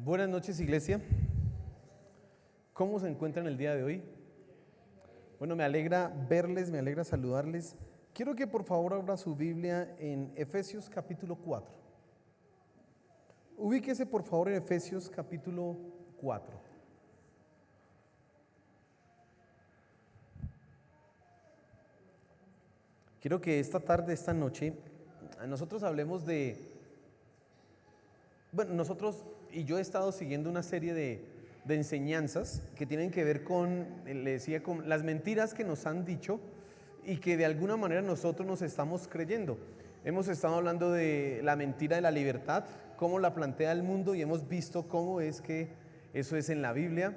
Buenas noches, iglesia. ¿Cómo se encuentran el día de hoy? Bueno, me alegra verles, me alegra saludarles. Quiero que por favor abra su Biblia en Efesios capítulo 4. Ubíquese por favor en Efesios capítulo 4. Quiero que esta tarde, esta noche, nosotros hablemos nosotros y yo he estado siguiendo una serie de enseñanzas que tienen que ver con, le decía, con las mentiras que nos han dicho y que de alguna manera nosotros nos estamos creyendo. Hemos estado hablando de la mentira de la libertad, cómo la plantea el mundo, y hemos visto cómo es que eso es en la Biblia.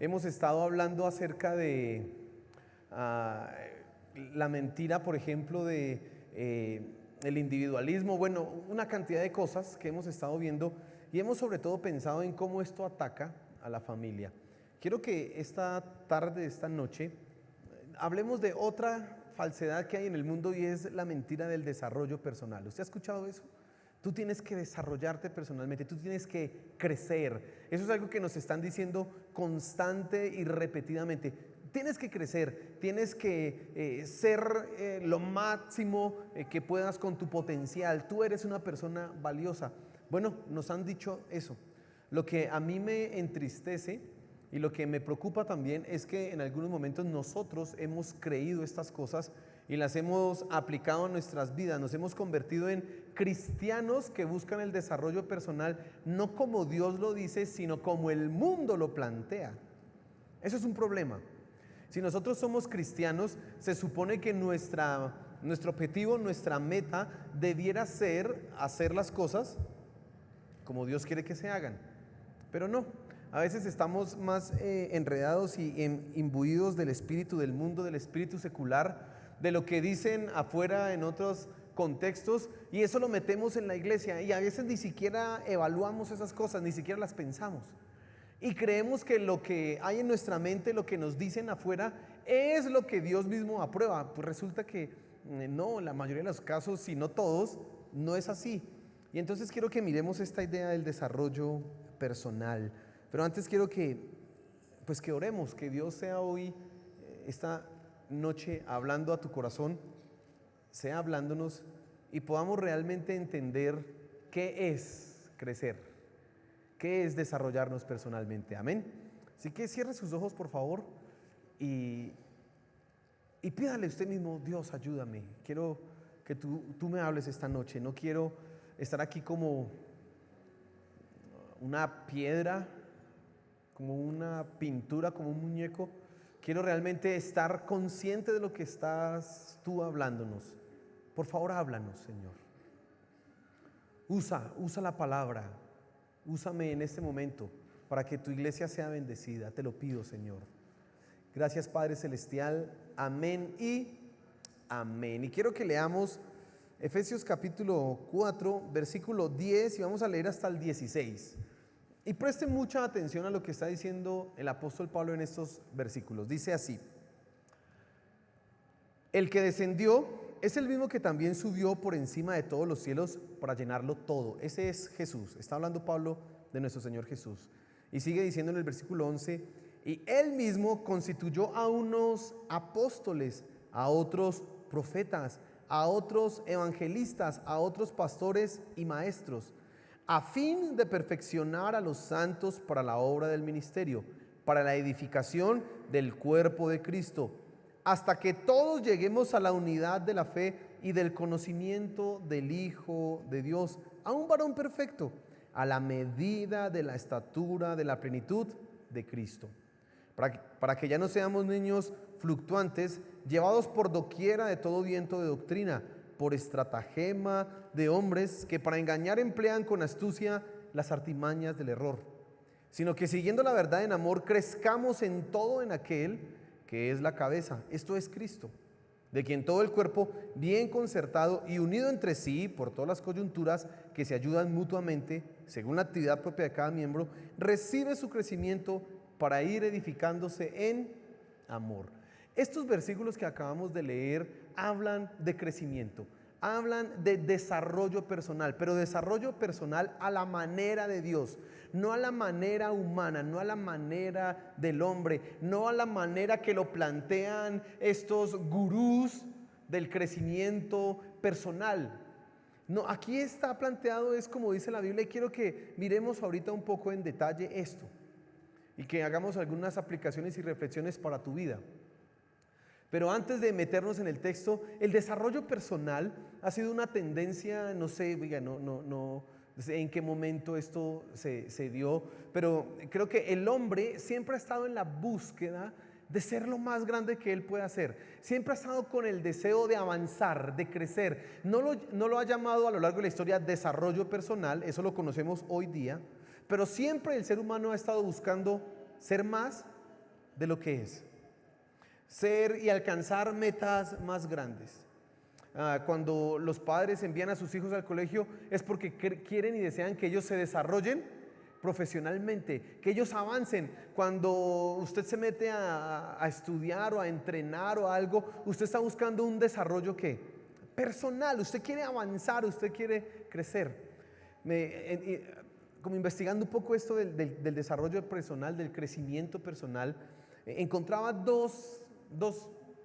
Hemos estado hablando acerca de la mentira, por ejemplo, de el individualismo, bueno, una cantidad de cosas que hemos estado viendo, y hemos sobre todo pensado en cómo esto ataca a la familia. Quiero que esta tarde, esta noche, hablemos de otra falsedad que hay en el mundo, y es la mentira del desarrollo personal. ¿Usted ha escuchado eso? Tú tienes que desarrollarte personalmente, tú tienes que crecer. Eso es algo que nos están diciendo constante y repetidamente. Tienes que crecer, tienes que ser lo máximo que puedas con tu potencial. Tú eres una persona valiosa. Bueno, nos han dicho eso. Lo que a mí me entristece y lo que me preocupa también es que en algunos momentos nosotros hemos creído estas cosas y las hemos aplicado a nuestras vidas. Nos hemos convertido en cristianos que buscan el desarrollo personal, no como Dios lo dice, sino como el mundo lo plantea. Eso es un problema. Si nosotros somos cristianos, se supone que nuestro objetivo, nuestra meta debiera ser hacer las cosas como Dios quiere que se hagan. Pero no, a veces estamos más enredados y imbuidos del espíritu del mundo, del espíritu secular, de lo que dicen afuera en otros contextos, y eso lo metemos en la iglesia, y a veces ni siquiera evaluamos esas cosas, ni siquiera las pensamos. Y creemos que lo que hay en nuestra mente, lo que nos dicen afuera, es lo que Dios mismo aprueba. Pues resulta que no, en la mayoría de los casos, si no todos, no es así. Y entonces quiero que miremos esta idea del desarrollo personal. Pero antes quiero que oremos, que Dios sea hoy, esta noche, hablando a tu corazón, sea hablándonos, y podamos realmente entender qué es crecer. ¿Qué es desarrollarnos personalmente? Amén. Así que cierre sus ojos, por favor, y pídale usted mismo: Dios, ayúdame. Quiero que tú me hables esta noche. No quiero estar aquí como una piedra, como una pintura, como un muñeco. Quiero realmente estar consciente de lo que estás tú hablándonos. Por favor, háblanos, Señor. Usa la palabra. Úsame en este momento para que tu iglesia sea bendecida. Te lo pido, Señor. Gracias, Padre Celestial. Amén y amén. Y quiero que leamos Efesios capítulo 4, versículo 10, y vamos a leer hasta el 16. Y presten mucha atención a lo que está diciendo el apóstol Pablo en estos versículos. Dice así: el que descendió es el mismo que también subió por encima de todos los cielos para llenarlo todo. Ese es Jesús. Está hablando Pablo de nuestro Señor Jesús. Y sigue diciendo en el versículo 11: y él mismo constituyó a unos apóstoles, a otros profetas, a otros evangelistas, a otros pastores y maestros, a fin de perfeccionar a los santos para la obra del ministerio, para la edificación del cuerpo de Cristo, hasta que todos lleguemos a la unidad de la fe y del conocimiento del Hijo de Dios, a un varón perfecto, a la medida de la estatura de la plenitud de Cristo, para que ya no seamos niños fluctuantes, llevados por doquiera de todo viento de doctrina, por estratagema de hombres que para engañar emplean con astucia las artimañas del error, sino que siguiendo la verdad en amor, crezcamos en todo en aquel que es la cabeza, esto es Cristo, de quien todo el cuerpo, bien concertado y unido entre sí por todas las coyunturas que se ayudan mutuamente, según la actividad propia de cada miembro, recibe su crecimiento para ir edificándose en amor. Estos versículos que acabamos de leer hablan de crecimiento, hablan de desarrollo personal, pero desarrollo personal a la manera de Dios, no a la manera humana, no a la manera del hombre, no a la manera que lo plantean estos gurús del crecimiento personal. No, aquí está planteado, es como dice la Biblia, y quiero que miremos ahorita un poco en detalle esto y que hagamos algunas aplicaciones y reflexiones para tu vida. Pero antes de meternos en el texto, el desarrollo personal ha sido una tendencia, no sé, no sé en qué momento esto se dio, pero creo que el hombre siempre ha estado en la búsqueda de ser lo más grande que él pueda ser. Siempre ha estado con el deseo de avanzar, de crecer. No lo ha llamado a lo largo de la historia desarrollo personal, eso lo conocemos hoy día, pero siempre el ser humano ha estado buscando ser más de lo que es. Ser y alcanzar metas más grandes. Cuando los padres envían a sus hijos al colegio es porque quieren y desean que ellos se desarrollen profesionalmente, que ellos avancen. Cuando usted se mete a estudiar o a entrenar o algo, usted está buscando un desarrollo ¿qué? Personal. Usted quiere avanzar, usted quiere crecer. Como investigando un poco esto del desarrollo personal, del crecimiento personal, encontraba dos,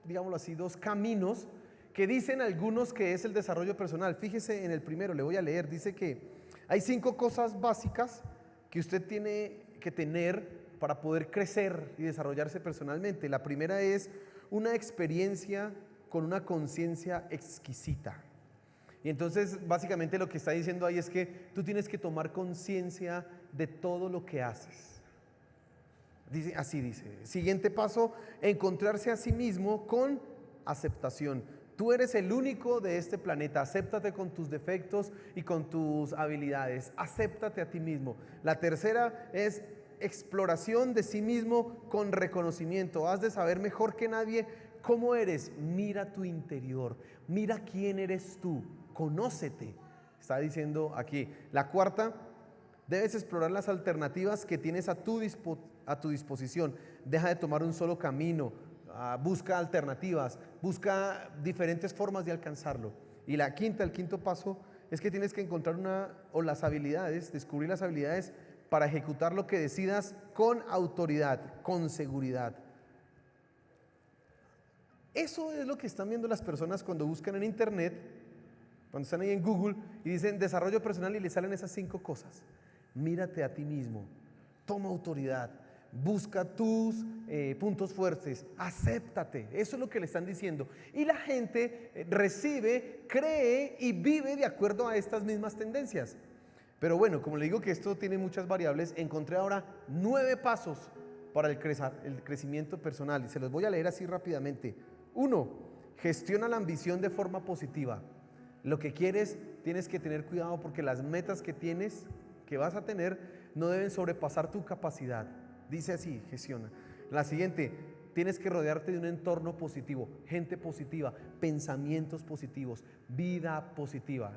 digámoslo así, dos caminos que dicen algunos que es el desarrollo personal. Fíjese en el primero, le voy a leer, dice que hay 5 cosas básicas que usted tiene que tener para poder crecer y desarrollarse personalmente. La primera es una experiencia con una conciencia exquisita. Y entonces básicamente lo que está diciendo ahí es que tú tienes que tomar conciencia de todo lo que haces. Así dice. Siguiente paso, encontrarse a sí mismo con aceptación. Tú eres el único de este planeta, acéptate con tus defectos y con tus habilidades, acéptate a ti mismo. La tercera es exploración de sí mismo con reconocimiento. Has de saber mejor que nadie cómo eres, mira tu interior, mira quién eres tú, conócete, está diciendo aquí. La cuarta, debes explorar las alternativas que tienes a tu disposición, deja de tomar un solo camino. Busca alternativas, busca diferentes formas de alcanzarlo. Y el quinto paso es que tienes que encontrar descubrir las habilidades para ejecutar lo que decidas con autoridad, con seguridad. Eso es lo que están viendo las personas cuando buscan en internet, cuando están ahí en Google y dicen desarrollo personal y les salen esas 5 cosas. Mírate a ti mismo, toma autoridad, busca tus puntos fuertes, acéptate. Eso es lo que le están diciendo. Y la gente recibe, cree y vive de acuerdo a estas mismas tendencias. Pero bueno, como le digo que esto tiene muchas variables, encontré ahora 9 pasos para el crecimiento personal y se los voy a leer así rápidamente. 1. Gestiona la ambición de forma positiva. Lo que quieres, tienes que tener cuidado porque las metas que vas a tener, no deben sobrepasar tu capacidad. Dice así, gestiona. La siguiente, tienes que rodearte de un entorno positivo, gente positiva, pensamientos positivos, vida positiva.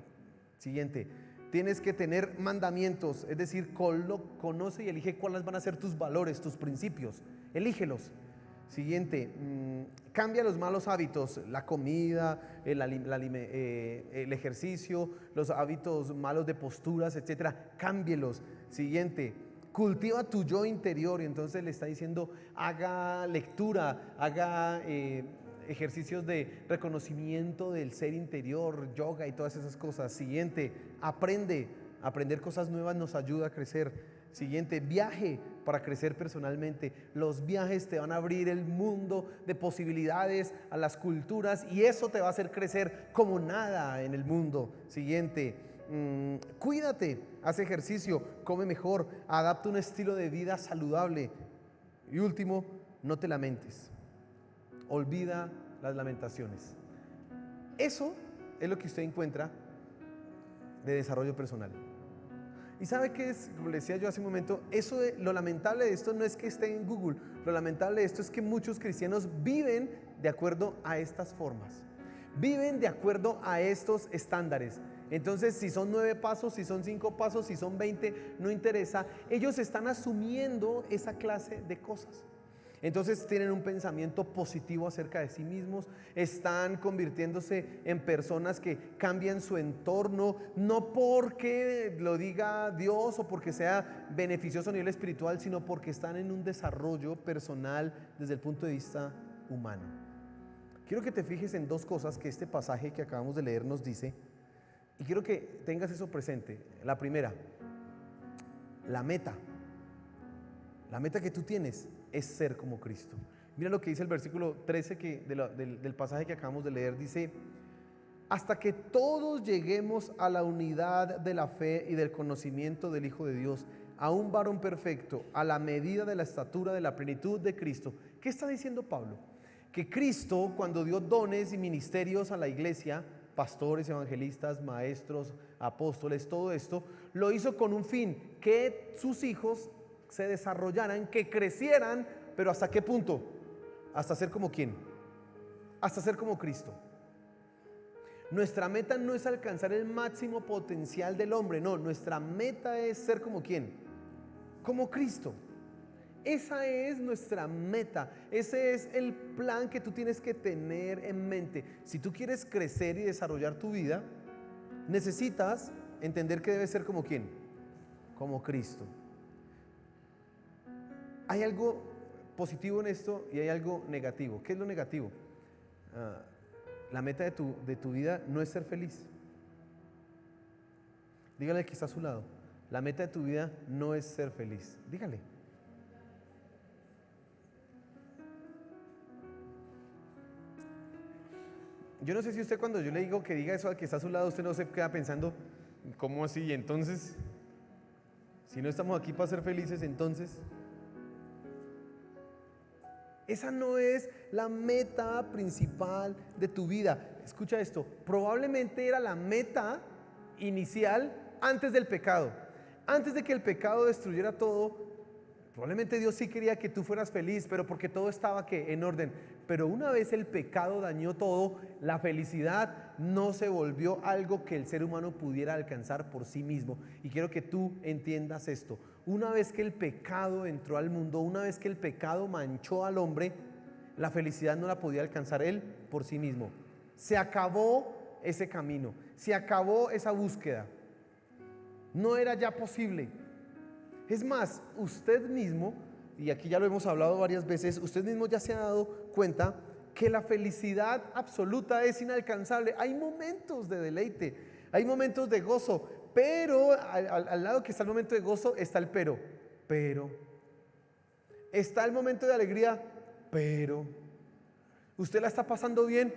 Siguiente, tienes que tener mandamientos, es decir, conoce y elige cuáles van a ser tus valores, tus principios, elígelos. Siguiente, cambia los malos hábitos, la comida, el ejercicio, los hábitos malos de posturas, etcétera, cámbielos. Siguiente, cultiva tu yo interior. Y entonces le está diciendo, haga lectura, haga ejercicios de reconocimiento del ser interior, yoga y todas esas cosas. Siguiente, aprender cosas nuevas nos ayuda a crecer. Siguiente, viaje para crecer personalmente. Los viajes te van a abrir el mundo de posibilidades a las culturas y eso te va a hacer crecer como nada en el mundo. Siguiente, cuídate, haz ejercicio, come mejor, adapta un estilo de vida saludable. Y último, no te lamentes, olvida las lamentaciones. Eso es lo que usted encuentra de desarrollo personal. ¿Y sabe qué es? Como le decía yo hace un momento, lo lamentable de esto no es que esté en Google, lo lamentable de esto es que muchos cristianos viven de acuerdo a estas formas, viven de acuerdo a estos estándares. Entonces, si son 9 pasos, si son 5 pasos, si son 20, no interesa, ellos están asumiendo esa clase de cosas. Entonces tienen un pensamiento positivo acerca de sí mismos, están convirtiéndose en personas que cambian su entorno, no porque lo diga Dios o porque sea beneficioso a nivel espiritual, sino porque están en un desarrollo personal desde el punto de vista humano. Quiero que te fijes en dos cosas que este pasaje que acabamos de leer nos dice, y quiero que tengas eso presente. La primera, la meta que tú tienes es ser como Cristo. Mira lo que dice el versículo 13 del pasaje que acabamos de leer. Dice: hasta que todos lleguemos a la unidad de la fe y del conocimiento del Hijo de Dios, a un varón perfecto, a la medida de la estatura de la plenitud de Cristo. ¿Qué está diciendo Pablo? Que Cristo, cuando dio dones y ministerios a la iglesia, pastores, evangelistas, maestros, apóstoles, todo esto, lo hizo con un fin: que sus hijos se desarrollaran, que crecieran, pero ¿hasta qué punto? Hasta ser como ¿quién? Hasta ser como Cristo. Nuestra meta no es alcanzar el máximo potencial del hombre, no, nuestra meta es ser como ¿quién? Como Cristo. Esa es nuestra meta, ese es el plan que tú tienes que tener en mente. Si tú quieres crecer y desarrollar tu vida, necesitas entender que debes ser como ¿quién? Como Cristo. Hay algo positivo en esto y hay algo negativo. ¿Qué es lo negativo? La meta de tu vida no es ser feliz. Dígale al que está a su lado: la meta de tu vida no es ser feliz. Dígale. Yo no sé si usted, cuando yo le digo que diga eso al que está a su lado, usted no se queda pensando: ¿cómo así? Entonces, si no estamos aquí para ser felices, entonces... Esa no es la meta principal de tu vida. Escucha esto: probablemente era la meta inicial antes del pecado. Antes de que el pecado destruyera todo, probablemente Dios sí quería que tú fueras feliz, pero porque todo estaba ¿qué? En orden. Pero una vez el pecado dañó todo, la felicidad no se volvió algo que el ser humano pudiera alcanzar por sí mismo. Y quiero que tú entiendas esto: una vez que el pecado entró al mundo, una vez que el pecado manchó al hombre, la felicidad no la podía alcanzar él por sí mismo. Se acabó ese camino, se acabó esa búsqueda. No era ya posible. Es más, usted mismo, y aquí ya lo hemos hablado varias veces, usted mismo ya se ha dado cuenta que la felicidad absoluta es inalcanzable. Hay momentos de deleite, hay momentos de gozo, pero al lado que está el momento de gozo está el pero está el momento de alegría, pero usted la está pasando bien,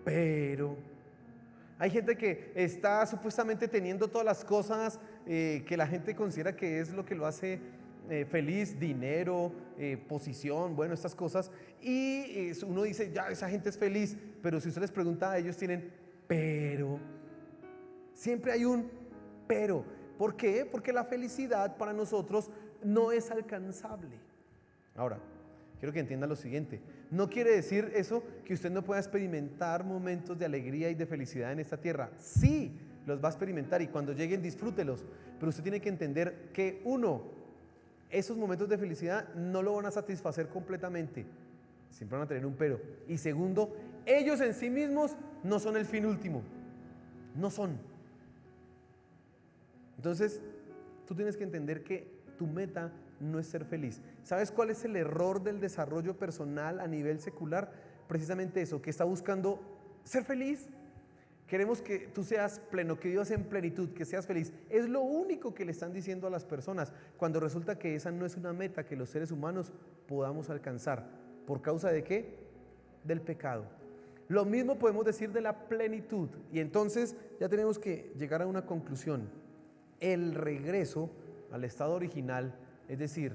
pero hay gente que está supuestamente teniendo todas las cosas que la gente considera que es lo que lo hace feliz: dinero, posición, bueno, estas cosas. Y uno dice: ya, esa gente es feliz. Pero si usted les pregunta, ellos tienen pero. Siempre hay un pero. ¿Por qué? Porque la felicidad para nosotros no es alcanzable. Ahora, quiero que entienda lo siguiente: no quiere decir eso que usted no pueda experimentar momentos de alegría y de felicidad en esta tierra. Sí, los va a experimentar, y cuando lleguen, disfrútelos. Pero usted tiene que entender que, uno, esos momentos de felicidad no lo van a satisfacer completamente, siempre van a tener un pero. Y segundo, ellos en sí mismos no son el fin último, no son. Entonces, tú tienes que entender que tu meta no es ser feliz. ¿Sabes cuál es el error del desarrollo personal a nivel secular? Precisamente eso, que está buscando ser feliz. Queremos que tú seas pleno, que vivas en plenitud, que seas feliz. Es lo único que le están diciendo a las personas, cuando resulta que esa no es una meta que los seres humanos podamos alcanzar. ¿Por causa de qué? Del pecado. Lo mismo podemos decir de la plenitud. Y entonces ya tenemos que llegar a una conclusión: el regreso al estado original, es decir,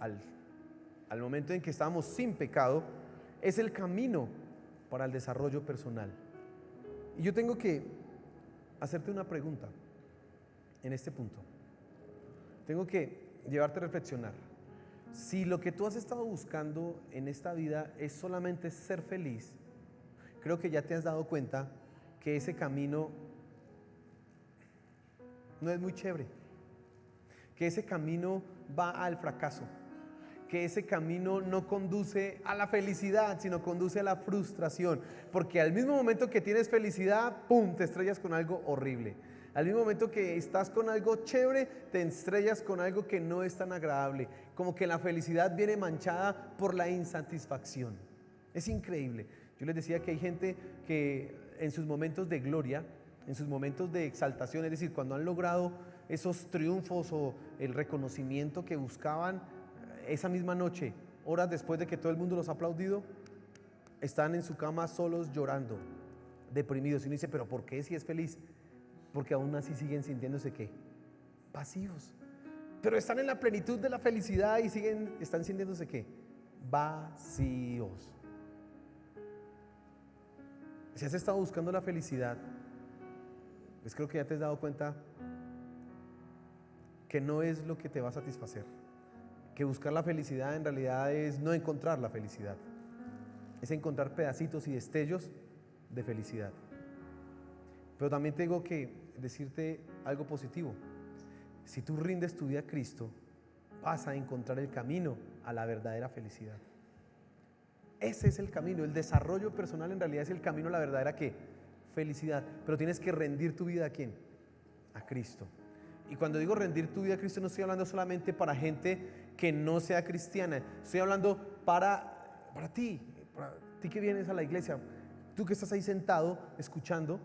al momento en que estábamos sin pecado, es el camino para el desarrollo personal. Y yo tengo que hacerte una pregunta en este punto. Tengo que llevarte a reflexionar. Si lo que tú has estado buscando en esta vida es solamente ser feliz, creo que ya te has dado cuenta que ese camino no es muy chévere, que ese camino va al fracaso, que ese camino no conduce a la felicidad, sino conduce a la frustración. Porque al mismo momento que tienes felicidad, ¡pum!, te estrellas con algo horrible. Al mismo momento que estás con algo chévere, te estrellas con algo que no es tan agradable. Como que la felicidad viene manchada por la insatisfacción. Es increíble. Yo les decía que hay gente que en sus momentos de gloria, en sus momentos de exaltación, es decir, cuando han logrado esos triunfos o el reconocimiento que buscaban, esa misma noche, horas después de que todo el mundo los ha aplaudido, están en su cama solos llorando, deprimidos. Y uno dice, ¿pero por qué si es feliz? Porque aún así siguen sintiéndose ¿qué? Vacíos. Pero están en la plenitud de la felicidad y están sintiéndose ¿qué? Vacíos. Si has estado buscando la felicidad, pues creo que ya te has dado cuenta que no es lo que te va a satisfacer. Que buscar la felicidad en realidad es no encontrar la felicidad. Es encontrar pedacitos y destellos de felicidad. Pero también tengo que decirte algo positivo. Si tú rindes tu vida a Cristo, vas a encontrar el camino a la verdadera felicidad. Ese es el camino. El desarrollo personal en realidad es el camino a la verdadera ¿qué? Felicidad. Pero tienes que rendir tu vida ¿a quién? A Cristo. Y cuando digo rendir tu vida a Cristo, no estoy hablando solamente para gente que no sea cristiana. Estoy hablando para ti que vienes a la iglesia, tú que estás ahí sentado escuchando,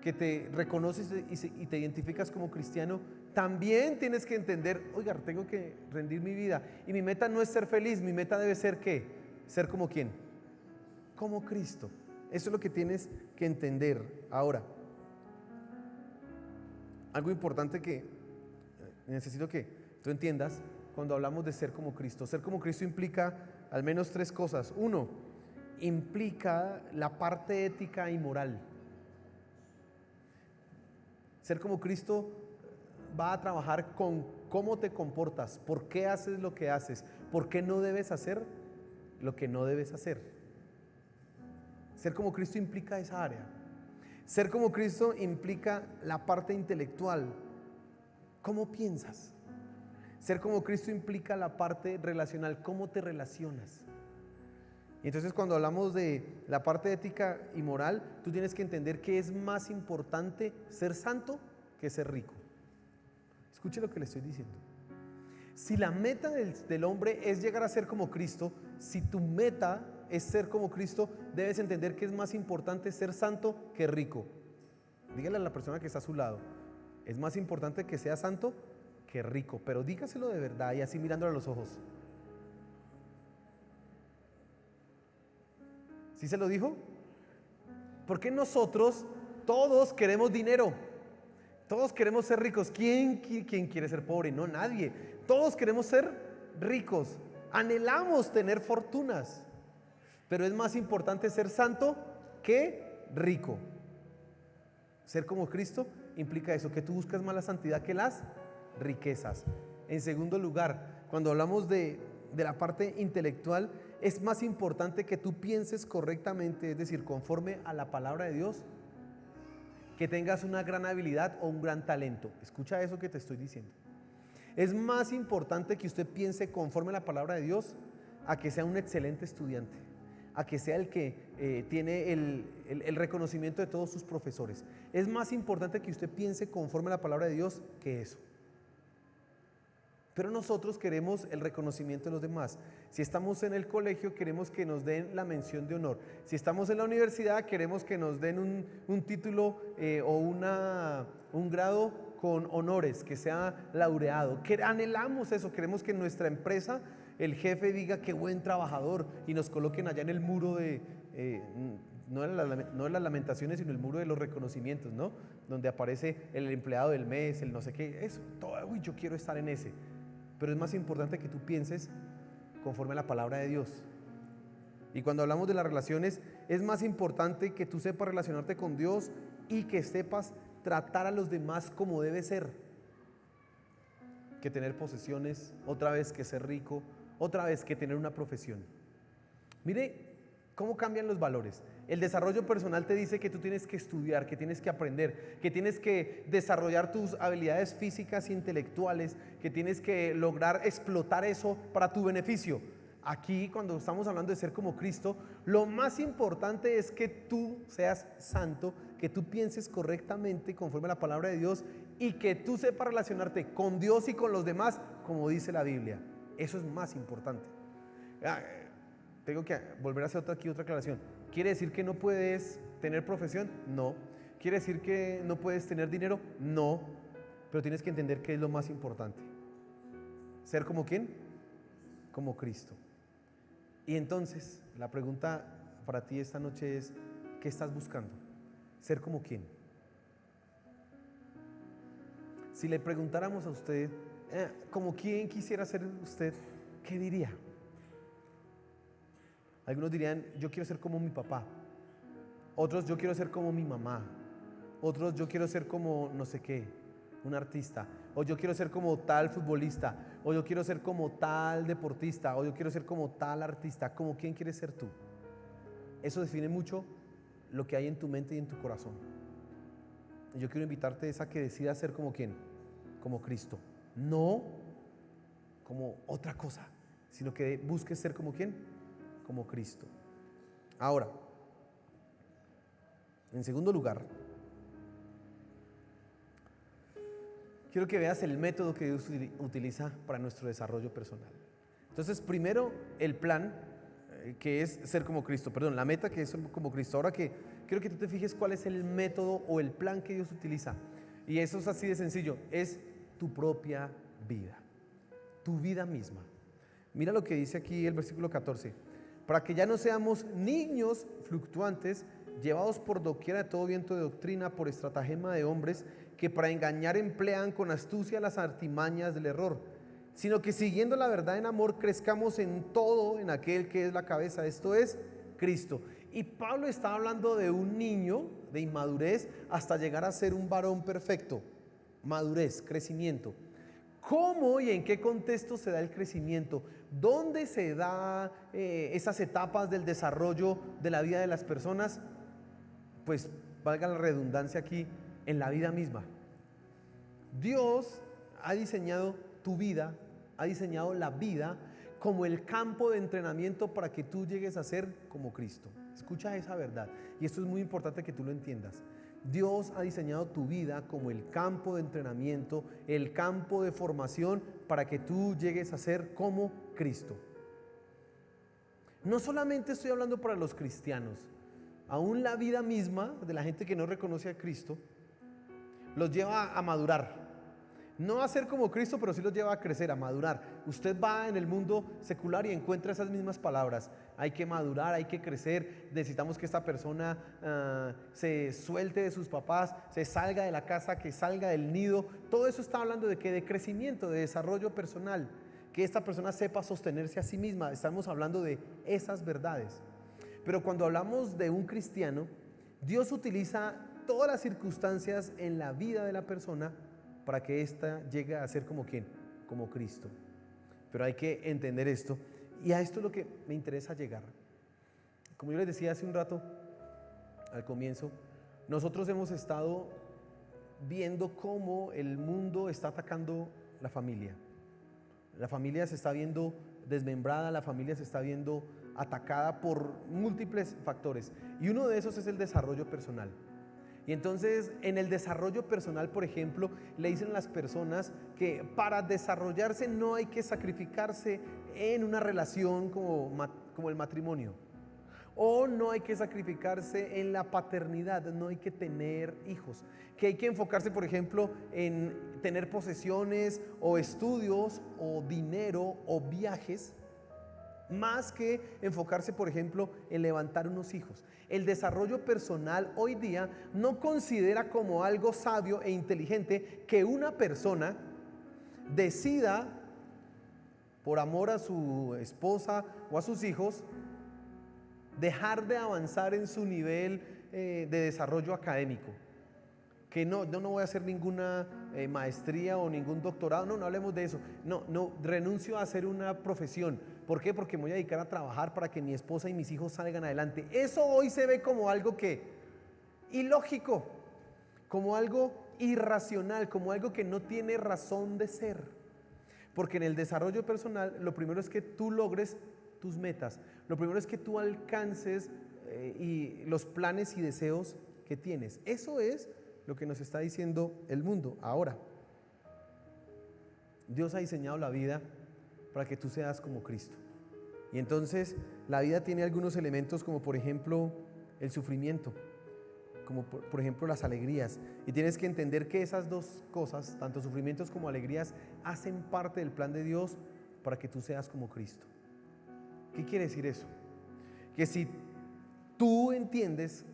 que te reconoces y te identificas como cristiano. También tienes que entender, oiga, tengo que rendir mi vida y mi meta no es ser feliz, mi meta debe ser ¿qué? Ser como ¿quién? Como Cristo. Eso es lo que tienes que entender. Ahora, algo importante que necesito que tú entiendas cuando hablamos de ser como Cristo. Ser como Cristo implica al menos 3 cosas. 1, implica la parte ética y moral. Ser como Cristo va a trabajar con cómo te comportas, por qué haces lo que haces, por qué no debes hacer lo que no debes hacer. Ser como Cristo implica esa área. Ser como Cristo implica la parte intelectual. ¿Cómo piensas? Ser como Cristo implica la parte relacional. ¿Cómo te relacionas? Y entonces cuando hablamos de la parte ética y moral, tú tienes que entender que es más importante ser santo que ser rico. Escuche lo que le estoy diciendo. Si la meta del hombre es llegar a ser como Cristo, si tu meta es ser como Cristo, debes entender que es más importante ser santo que rico. Dígale a la persona que está a su lado, es más importante que sea santo que rico, pero dígaselo de verdad y así mirándole a los ojos. ¿Sí se lo dijo? Porque nosotros todos queremos dinero, todos queremos ser ricos. ¿Quién quiere ser pobre? No, nadie. Todos queremos ser ricos, anhelamos tener fortunas, pero es más importante ser santo que rico. Ser como Cristo implica eso, que tú buscas más la santidad que las riquezas. En segundo lugar, cuando hablamos de la parte intelectual, es más importante que tú pienses correctamente, es decir, conforme a la palabra de Dios, que tengas una gran habilidad o un gran talento. Escucha eso que te estoy diciendo. Es más importante que usted piense conforme a la palabra de Dios a que sea un excelente estudiante, a que sea el que tiene el reconocimiento de todos sus profesores. Es más importante que usted piense conforme a la palabra de Dios que eso. Pero nosotros queremos el reconocimiento de los demás. Si estamos en el colegio, queremos que nos den la mención de honor. Si estamos en la universidad, queremos que nos den un título o un grado con honores, que sea laureado. Anhelamos eso, queremos que en nuestra empresa el jefe diga qué buen trabajador y nos coloquen allá en el muro de, no de las lamentaciones, sino el muro de los reconocimientos, ¿no? Donde aparece el empleado del mes, el no sé qué, eso, todo, uy, yo quiero estar en ese. Pero es más importante que tú pienses conforme a la palabra de Dios. Y cuando hablamos de las relaciones, es más importante que tú sepas relacionarte con Dios y que sepas tratar a los demás como debe ser, que tener posesiones, otra vez que ser rico, otra vez que tener una profesión. Mire cómo cambian los valores. El desarrollo personal te dice que tú tienes que estudiar, que tienes que aprender, que tienes que desarrollar tus habilidades físicas e intelectuales, que tienes que lograr explotar eso para tu beneficio. Aquí, cuando estamos hablando de ser como Cristo, lo más importante es que tú seas santo, que tú pienses correctamente conforme a la palabra de Dios y que tú sepas relacionarte con Dios y con los demás como dice la Biblia. Eso es más importante. Tengo que volver a hacer otra aclaración. ¿Quiere decir que no puedes tener profesión? No. ¿Quiere decir que no puedes tener dinero? No. Pero tienes que entender qué es lo más importante. ¿Ser como quién? Como Cristo. Y entonces, la pregunta para ti esta noche es, ¿qué estás buscando? ¿Ser como quién? Si le preguntáramos a usted, ¿como quién quisiera ser usted? ¿Qué diría? Algunos dirían, yo quiero ser como mi papá. Otros, yo quiero ser como mi mamá. Otros, yo quiero ser como no sé qué, un artista. O yo quiero ser como tal futbolista. O yo quiero ser como tal deportista. O yo quiero ser como tal artista. ¿Como quién quieres ser tú? Eso define mucho lo que hay en tu mente y en tu corazón. Y yo quiero invitarte a que decidas ser como quién, como Cristo. No como otra cosa, sino que busques ser como quién, como Cristo. Ahora, en segundo lugar, quiero que veas el método que Dios utiliza para nuestro desarrollo personal. Entonces, primero, el plan, que es ser como Cristo, la meta, que es ser como Cristo. Ahora que quiero que tú te fijes cuál es el método o el plan que Dios utiliza. Y eso es así de sencillo, es tu propia vida, tu vida misma. Mira lo que dice aquí el versículo 14. Para que ya no seamos niños fluctuantes, llevados por doquiera de todo viento de doctrina, por estratagema de hombres que para engañar emplean con astucia las artimañas del error, sino que siguiendo la verdad en amor crezcamos en todo en aquel que es la cabeza, esto es Cristo. Y Pablo está hablando de un niño de inmadurez hasta llegar a ser un varón perfecto. Madurez, crecimiento. ¿Cómo y en qué contexto se da el crecimiento? ¿Dónde se da esas etapas del desarrollo de la vida de las personas? Pues valga la redundancia aquí, en la vida misma. Dios ha diseñado tu vida, ha diseñado la vida como el campo de entrenamiento para que tú llegues a ser como Cristo. Escucha esa verdad, y esto es muy importante que tú lo entiendas. Dios ha diseñado tu vida como el campo de entrenamiento, el campo de formación para que tú llegues a ser como Cristo. No solamente estoy hablando para los cristianos, aún la vida misma de la gente que no reconoce a Cristo los lleva a madurar. No a ser como Cristo, pero sí los lleva a crecer, a madurar. Usted va en el mundo secular y encuentra esas mismas palabras. Hay que madurar, hay que crecer. Necesitamos que esta persona se suelte de sus papás, se salga de la casa, que salga del nido. Todo eso está hablando de crecimiento, de desarrollo personal. Que esta persona sepa sostenerse a sí misma. Estamos hablando de esas verdades. Pero cuando hablamos de un cristiano, Dios utiliza todas las circunstancias en la vida de la persona para que ésta llegue a ser como ¿quién? Como Cristo. Pero hay que entender esto, y a esto es lo que me interesa llegar. Como yo les decía hace un rato, al comienzo, nosotros hemos estado viendo cómo el mundo está atacando la familia. La familia se está viendo desmembrada, la familia se está viendo atacada por múltiples factores, y uno de esos es el desarrollo personal. Y entonces en el desarrollo personal, por ejemplo, le dicen a las personas que para desarrollarse no hay que sacrificarse en una relación como el matrimonio. O no hay que sacrificarse en la paternidad, no hay que tener hijos. Que hay que enfocarse, por ejemplo, en tener posesiones o estudios o dinero o viajes, más que enfocarse, por ejemplo, en levantar unos hijos. El desarrollo personal hoy día no considera como algo sabio e inteligente que una persona decida, por amor a su esposa o a sus hijos, dejar de avanzar en su nivel de desarrollo académico. Que no voy a hacer ninguna maestría o ningún doctorado, no hablemos de eso. No, renuncio a hacer una profesión. ¿Por qué? Porque me voy a dedicar a trabajar para que mi esposa y mis hijos salgan adelante. Eso hoy se ve como algo que ilógico, como algo irracional, como algo que no tiene razón de ser. Porque en el desarrollo personal lo primero es que tú logres tus metas. Lo primero es que tú alcances y los planes y deseos que tienes. Eso es lo que nos está diciendo el mundo. Ahora, Dios ha diseñado la vida para que tú seas como Cristo. Y entonces la vida tiene algunos elementos como por ejemplo el sufrimiento, como por ejemplo las alegrías. Y tienes que entender que esas dos cosas, tanto sufrimientos como alegrías, hacen parte del plan de Dios para que tú seas como Cristo. ¿Qué quiere decir eso? Que si tú entiendes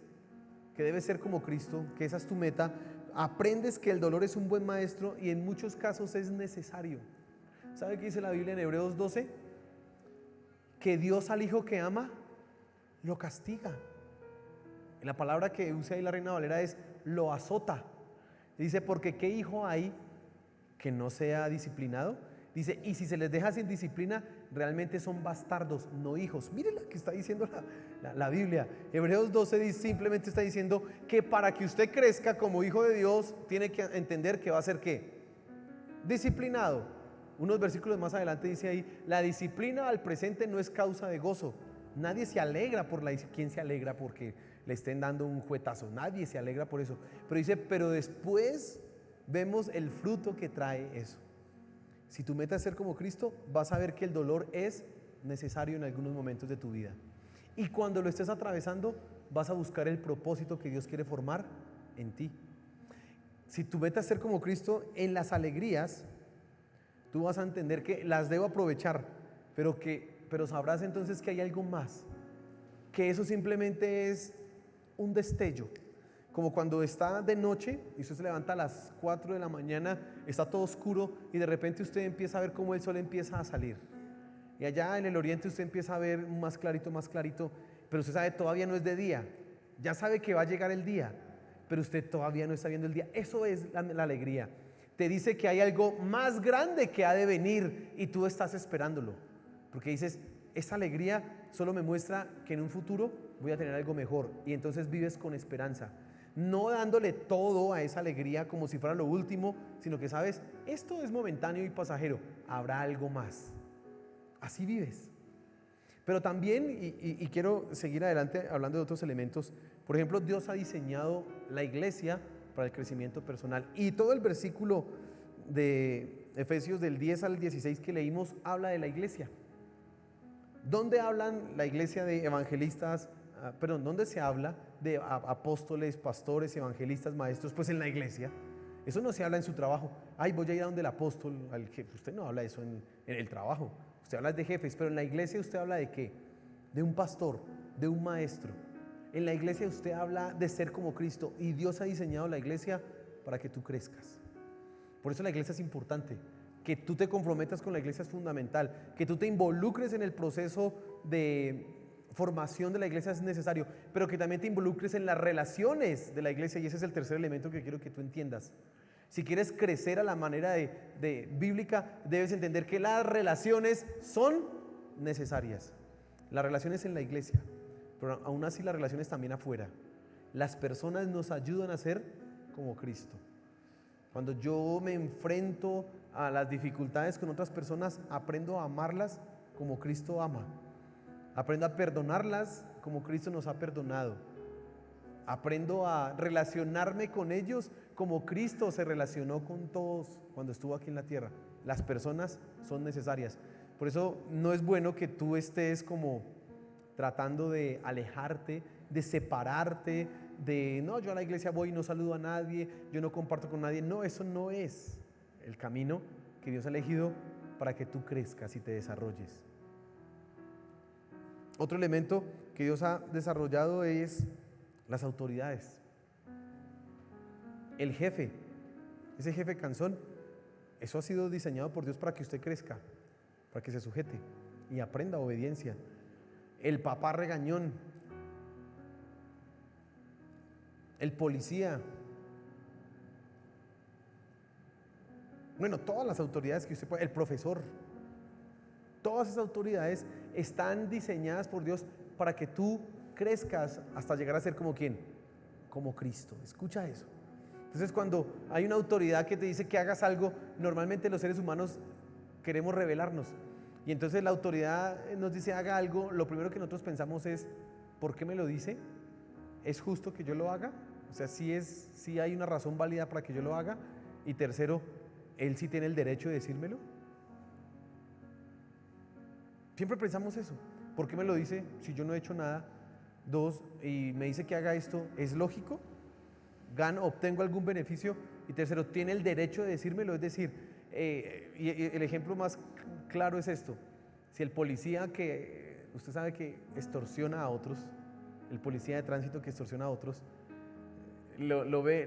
que debes ser como Cristo, que esa es tu meta, aprendes que el dolor es un buen maestro y en muchos casos es necesario. ¿Sabe qué dice la Biblia en Hebreos 12? Que Dios al hijo que ama lo castiga. Y la palabra que usa ahí la Reina Valera es lo azota. Dice, porque ¿qué hijo hay que no sea disciplinado? Dice, y si se les deja sin disciplina, realmente son bastardos, no hijos. Miren lo que está diciendo la Biblia. Hebreos 12 simplemente está diciendo que para que usted crezca como hijo de Dios, tiene que entender que va a ser ¿qué? Disciplinado. Unos versículos más adelante dice ahí, la disciplina al presente no es causa de gozo. Nadie se alegra por la disciplina. ¿Quién se alegra porque le estén dando un juetazo? Nadie se alegra por eso. Pero dice, pero después vemos el fruto que trae eso. Si tu meta es ser como Cristo, vas a ver que el dolor es necesario en algunos momentos de tu vida. Y cuando lo estés atravesando, vas a buscar el propósito que Dios quiere formar en ti. Si tu meta es ser como Cristo, en las alegrías, tú vas a entender que las debo aprovechar, pero sabrás entonces que hay algo más, que eso simplemente es un destello. Como cuando está de noche y usted se levanta a las 4 de la mañana, está todo oscuro y de repente usted empieza a ver cómo el sol empieza a salir. Y allá en el oriente usted empieza a ver más clarito, pero usted sabe todavía no es de día. Ya sabe que va a llegar el día, pero usted todavía no está viendo el día. Eso es la alegría. Te dice que hay algo más grande que ha de venir y tú estás esperándolo. Porque dices, esta alegría solo me muestra que en un futuro voy a tener algo mejor y entonces vives con esperanza. No dándole todo a esa alegría como si fuera lo último, sino que sabes, esto es momentáneo y pasajero, habrá algo más. Así vives. Pero también, y quiero seguir adelante hablando de otros elementos, por ejemplo, Dios ha diseñado la iglesia para el crecimiento personal. Y todo el versículo de Efesios del 10 al 16 que leímos habla de la iglesia. ¿Dónde hablan la iglesia de evangelistas? ¿Dónde se habla de apóstoles, pastores, evangelistas, maestros? Pues en la iglesia. Eso no se habla en su trabajo. Ay, voy a ir a donde el apóstol, al jefe. Usted no habla de eso en el trabajo. Usted habla de jefes, pero en la iglesia usted habla de ¿qué? De un pastor, de un maestro. En la iglesia usted habla de ser como Cristo y Dios ha diseñado la iglesia para que tú crezcas. Por eso la iglesia es importante. Que tú te comprometas con la iglesia es fundamental. Que tú te involucres en el proceso de formación de la iglesia es necesario, pero que también te involucres en las relaciones de la iglesia, y ese es el tercer elemento que quiero que tú entiendas. Si quieres crecer a la manera de bíblica, debes entender que las relaciones son necesarias. Las relaciones en la iglesia, pero aún así las relaciones también afuera. Las personas nos ayudan a ser como Cristo. Cuando yo me enfrento a las dificultades con otras personas, aprendo a amarlas como Cristo ama. Aprendo a perdonarlas como Cristo nos ha perdonado. Aprendo a relacionarme con ellos como Cristo se relacionó con todos cuando estuvo aquí en la tierra. Las personas son necesarias. Por eso no es bueno que tú estés como tratando de alejarte, de separarte, de no, yo a la iglesia voy y no saludo a nadie, yo no comparto con nadie. No, eso no es el camino que Dios ha elegido para que tú crezcas y te desarrolles. Otro elemento que Dios ha desarrollado es las autoridades. El jefe, ese jefe cansón, eso ha sido diseñado por Dios para que usted crezca, para que se sujete y aprenda obediencia. El papá regañón, el policía, bueno, todas las autoridades que usted puede, el profesor. Todas esas autoridades están diseñadas por Dios para que tú crezcas hasta llegar a ser como ¿quién? Como Cristo. Escucha eso. Entonces, cuando hay una autoridad que te dice que hagas algo, normalmente los seres humanos queremos rebelarnos. Y entonces la autoridad nos dice haga algo, lo primero que nosotros pensamos es, ¿por qué me lo dice? ¿Es justo que yo lo haga? O sea, si hay una razón válida para que yo lo haga. Y tercero, ¿él sí tiene el derecho de decírmelo? Siempre pensamos eso. ¿Por qué me lo dice si yo no he hecho nada? Dos, y me dice que haga esto, ¿es lógico? ¿Gano, obtengo algún beneficio? Y tercero, ¿tiene el derecho de decírmelo? Es decir, y el ejemplo más claro es esto. Si el policía que usted sabe que extorsiona a otros, el policía de tránsito que extorsiona a otros,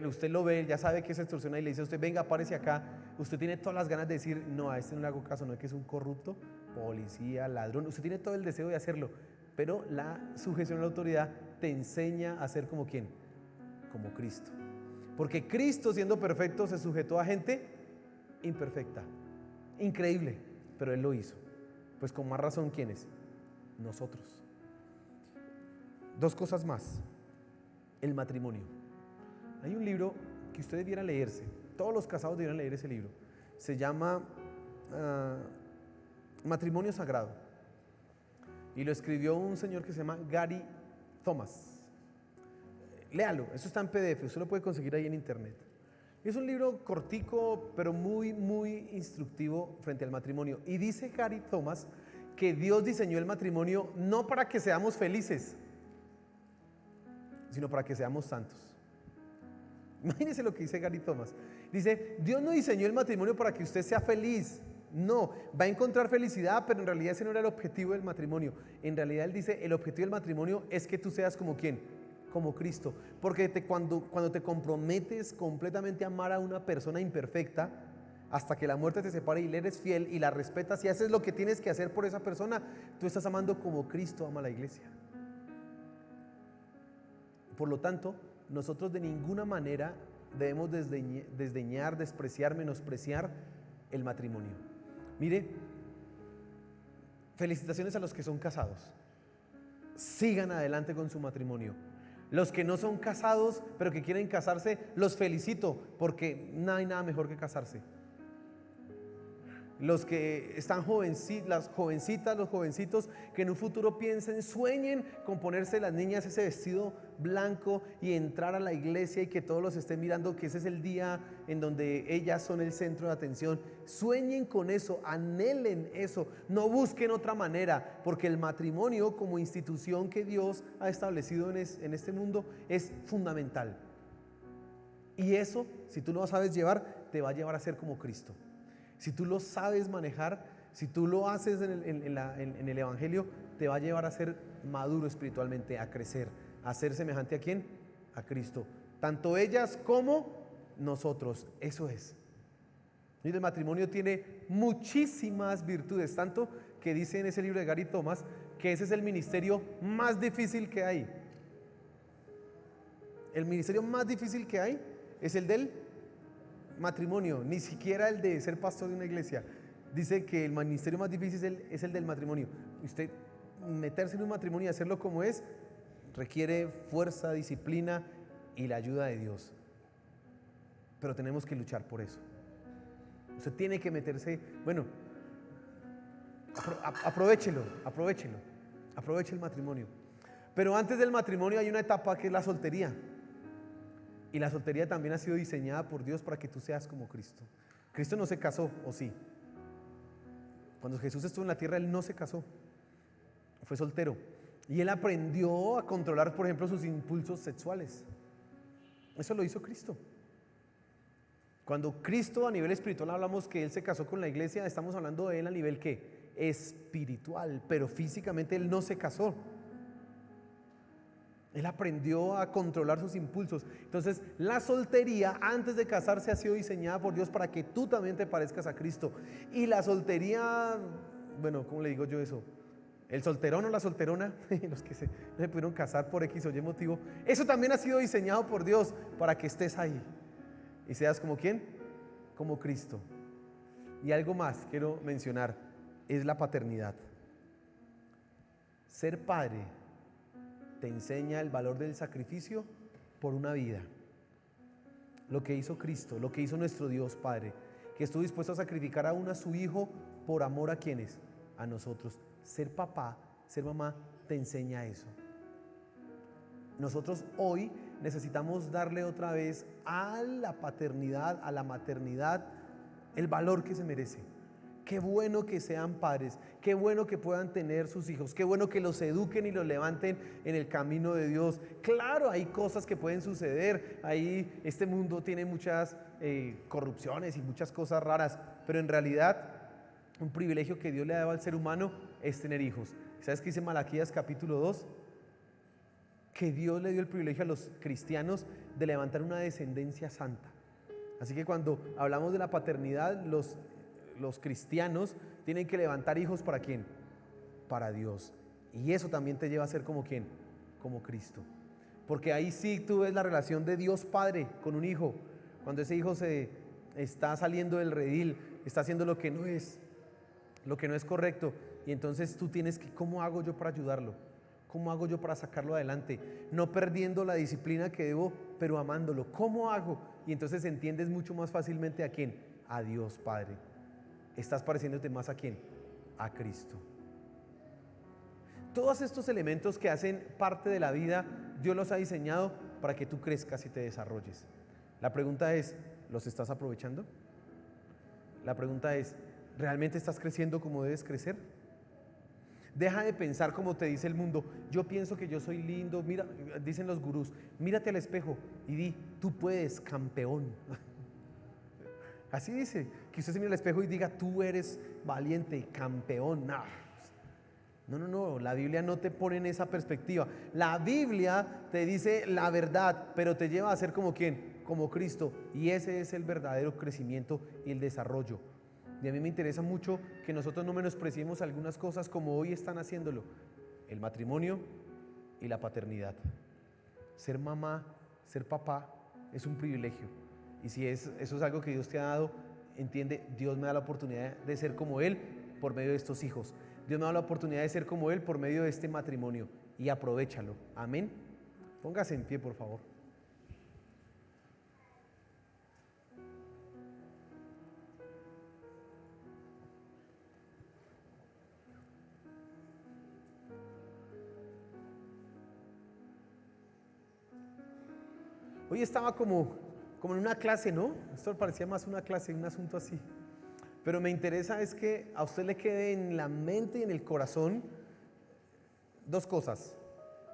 usted lo ve, ya sabe que es extorsiona y le dice a usted, venga, párese acá, usted tiene todas las ganas de decir, no, a este no le hago caso, no es que es un corrupto, policía, ladrón, usted tiene todo el deseo de hacerlo, pero la sujeción a la autoridad te enseña a ser como ¿quién? Como Cristo. Porque Cristo, siendo perfecto, se sujetó a gente imperfecta. Increíble, pero Él lo hizo. Pues con más razón, ¿quiénes? Nosotros. Dos cosas más. El matrimonio. Hay un libro que usted debiera leerse. Todos los casados debieran leer ese libro. Se llama Matrimonio Sagrado. Y lo escribió un señor que se llama Gary Thomas. Léalo, eso está en PDF, usted lo puede conseguir ahí en internet. Es un libro cortico, pero muy, muy instructivo frente al matrimonio. Y dice Gary Thomas que Dios diseñó el matrimonio no para que seamos felices, sino para que seamos santos. Imagínense lo que dice Gary Thomas. Dice, Dios no diseñó el matrimonio para que usted sea feliz. No, va a encontrar felicidad, pero en realidad ese no era el objetivo del matrimonio. En realidad él dice, el objetivo del matrimonio es que tú seas como ¿quién? Como Cristo. Porque cuando te comprometes completamente a amar a una persona imperfecta, hasta que la muerte te separe y le eres fiel y la respetas y haces lo que tienes que hacer por esa persona, tú estás amando como Cristo ama a la iglesia. Por lo tanto, nosotros de ninguna manera debemos desdeñar, despreciar, menospreciar el matrimonio. Mire, felicitaciones a los que son casados. Sigan adelante con su matrimonio. Los que no son casados, pero que quieren casarse, los felicito, porque no hay nada mejor que casarse. Los que están las jovencitas, los jovencitos que en un futuro piensen, sueñen con ponerse las niñas ese vestido blanco y entrar a la iglesia y que todos los estén mirando, que ese es el día en donde ellas son el centro de atención. Sueñen con eso, anhelen eso, no busquen otra manera, porque el matrimonio como institución que Dios ha establecido en este mundo es fundamental. Y eso, si tú lo sabes llevar, te va a llevar a ser como Cristo. Si tú lo sabes manejar, si tú lo haces en el Evangelio, te va a llevar a ser maduro espiritualmente, a crecer, a ser semejante ¿a quién? A Cristo. Tanto ellas como nosotros. Eso es. Y el matrimonio tiene muchísimas virtudes, tanto que dice en ese libro de Gary Thomas que ese es el ministerio más difícil que hay. El ministerio más difícil que hay es el del matrimonio, ni siquiera el de ser pastor de una iglesia. Dice que el ministerio más difícil es el del matrimonio. Usted meterse en un matrimonio y hacerlo como es requiere fuerza, disciplina y la ayuda de Dios. Pero tenemos que luchar por eso. Usted tiene que meterse, bueno, aprovéchelo, aproveche el matrimonio. Pero antes del matrimonio hay una etapa que es la soltería. Y la soltería también ha sido diseñada por Dios para que tú seas como Cristo. Cristo no se casó, ¿o sí? Cuando Jesús estuvo en la tierra, Él no se casó. Fue soltero. Y Él aprendió a controlar, por ejemplo, sus impulsos sexuales. Eso lo hizo Cristo. Cuando Cristo a nivel espiritual hablamos que Él se casó con la iglesia, estamos hablando de Él a nivel ¿qué? Espiritual, pero físicamente Él no se casó. Él aprendió a controlar sus impulsos. Entonces, la soltería antes de casarse ha sido diseñada por Dios para que tú también te parezcas a Cristo. Y la soltería, bueno, ¿cómo le digo yo eso? El solterón o la solterona, los que se pudieron casar por X o Y motivo, eso también ha sido diseñado por Dios para que estés ahí. Y seas como ¿quién? Como Cristo. Y algo más quiero mencionar. es la paternidad. Ser padre te enseña el valor del sacrificio por una vida. Lo que hizo Cristo, lo que hizo nuestro Dios Padre, que estuvo dispuesto a sacrificar aún a su Hijo por amor a quienes, a nosotros. Ser papá, ser mamá, te enseña eso. Nosotros hoy necesitamos darle otra vez a la paternidad, a la maternidad, el valor que se merece. Qué bueno que sean padres, qué bueno que puedan tener sus hijos, qué bueno que los eduquen y los levanten en el camino de Dios. Claro, hay cosas que pueden suceder, ahí este mundo tiene muchas corrupciones y muchas cosas raras, pero en realidad un privilegio que Dios le ha dado al ser humano es tener hijos. ¿Sabes qué dice Malaquías capítulo 2? Que Dios le dio el privilegio a los cristianos de levantar una descendencia santa. Así que cuando hablamos de la paternidad, los cristianos tienen que levantar hijos ¿para quién? Para Dios. Y eso también te lleva a ser como ¿quién? Como Cristo. Porque ahí sí tú ves la relación de Dios Padre con un hijo. Cuando ese hijo se está saliendo del redil, está haciendo lo que no es correcto. Y entonces tú tienes que, ¿cómo hago yo para ayudarlo? ¿Cómo hago yo para sacarlo adelante? No perdiendo la disciplina que debo, pero amándolo. ¿Cómo hago? Y entonces entiendes mucho más fácilmente a quién, a Dios Padre. Estás pareciéndote más a quién, a Cristo. Todos estos elementos que hacen parte de la vida, Dios los ha diseñado para que tú crezcas y te desarrolles. La pregunta es, ¿los estás aprovechando? La pregunta es, ¿realmente estás creciendo como debes crecer? Deja de pensar como te dice el mundo. Yo pienso que yo soy lindo. Mira, dicen los gurús, mírate al espejo y di, tú puedes, campeón. Así dice, que usted se mire al espejo y diga, tú eres valiente, campeón. No, la Biblia no te pone en esa perspectiva. La Biblia te dice la verdad, pero te lleva a ser como ¿quién? Como Cristo. Y ese es el verdadero crecimiento y el desarrollo. Y a mí me interesa mucho que nosotros no menospreciemos algunas cosas como hoy están haciéndolo. El matrimonio y la paternidad. Ser mamá, ser papá es un privilegio. Y si eso es algo que Dios te ha dado, entiende, Dios me da la oportunidad de ser como Él por medio de estos hijos. Dios me da la oportunidad de ser como Él por medio de este matrimonio. Y aprovéchalo. Amén. Póngase en pie, por favor. Hoy estaba como en una clase, ¿no? Esto parecía más una clase, un asunto así. Pero me interesa es que a usted le quede en la mente y en el corazón dos cosas.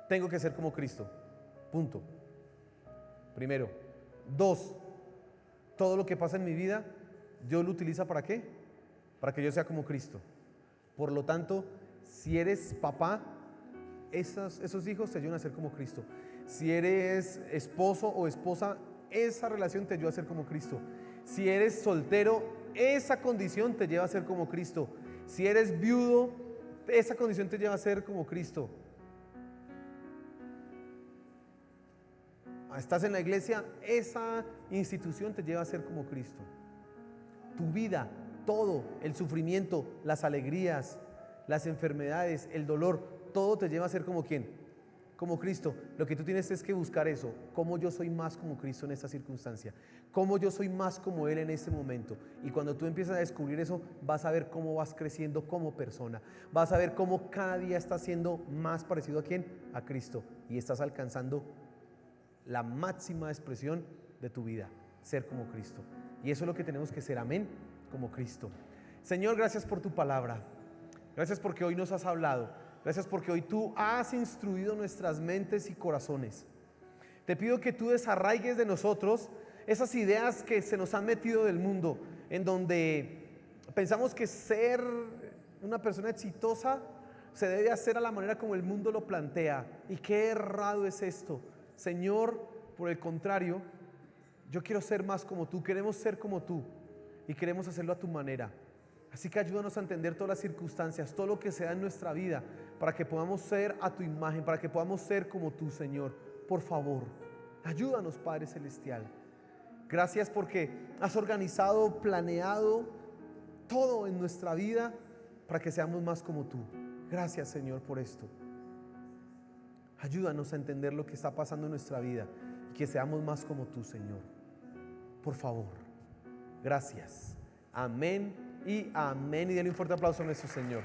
Tengo que ser como Cristo. Punto. Primero. Dos. Todo lo que pasa en mi vida, Dios lo utiliza ¿para qué? Para que yo sea como Cristo. Por lo tanto, si eres papá, esos hijos te ayudan a ser como Cristo. Si eres esposo o esposa, esa relación te ayuda a ser como Cristo. Si eres soltero, esa condición te lleva a ser como Cristo. Si eres viudo, esa condición te lleva a ser como Cristo. Estás en la iglesia, esa institución te lleva a ser como Cristo. Tu vida, todo, el sufrimiento, las alegrías, las enfermedades, el dolor, todo te lleva a ser como ¿quién? Como Cristo. Lo que tú tienes es que buscar eso. ¿Cómo yo soy más como Cristo en esta circunstancia? ¿Cómo yo soy más como Él en este momento? Y cuando tú empiezas a descubrir eso, vas a ver cómo vas creciendo como persona. Vas a ver cómo cada día estás siendo más parecido ¿a quién? A Cristo. Y estás alcanzando la máxima expresión de tu vida, ser como Cristo. Y eso es lo que tenemos que ser, amén, como Cristo. Señor, gracias por tu palabra. Gracias porque hoy nos has hablado. Gracias porque hoy tú has instruido nuestras mentes y corazones. Te pido que tú desarraigues de nosotros esas ideas que se nos han metido del mundo, en donde pensamos que ser una persona exitosa se debe hacer a la manera como el mundo lo plantea. Y qué errado es esto. Señor, por el contrario, yo quiero ser más como tú, queremos ser como tú y queremos hacerlo a tu manera. Así que ayúdanos a entender todas las circunstancias, todo lo que se da en nuestra vida, para que podamos ser a tu imagen, para que podamos ser como tú, Señor. Por favor, ayúdanos, Padre Celestial. Gracias porque has organizado, planeado todo en nuestra vida para que seamos más como tú. Gracias, Señor, por esto. Ayúdanos a entender lo que está pasando en nuestra vida y que seamos más como tú, Señor. Por favor. Gracias. Amén y amén. Y denle un fuerte aplauso a nuestro Señor.